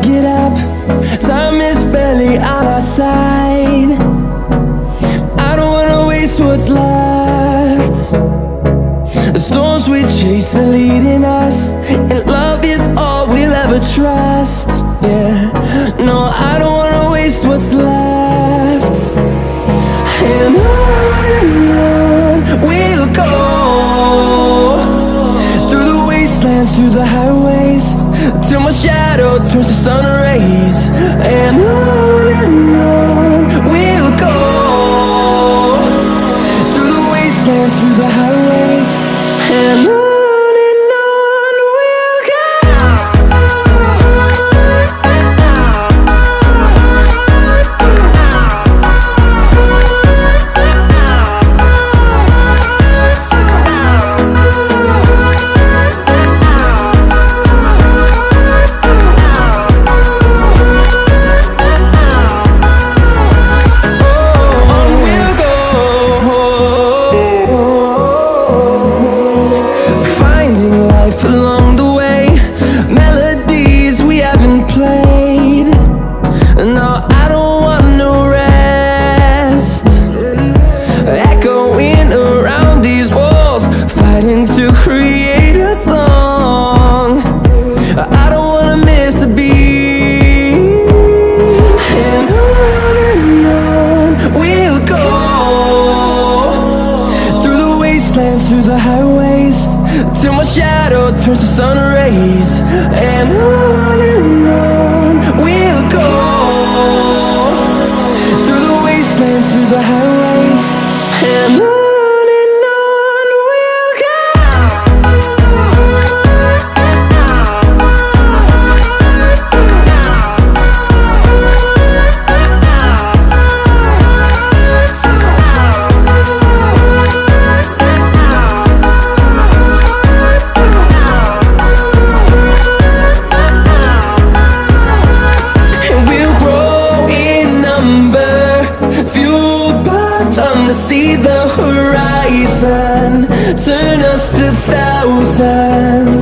get up, time is barely on our side. I don't wanna waste what's left. The storms we chase are leading us, and love is all we'll ever trust. Yeah, no, I don't wanna waste what's left. And on we'll go, through the wastelands, through the highways, till my shadow turns to sun rays. And on we'll go, through the wastelands, through the highways, and on we'll go. Along the way, melodies we haven't played. No, I don't want no rest. Echoing around these walls, fighting to create a song. I don't wanna miss a beat. And on we'll go, through the wastelands, through the highways, till my shadow turns to sun rays. And on we'll go, through the wastelands, through the highways, and on we'll go. See the horizon, turn us to thousands.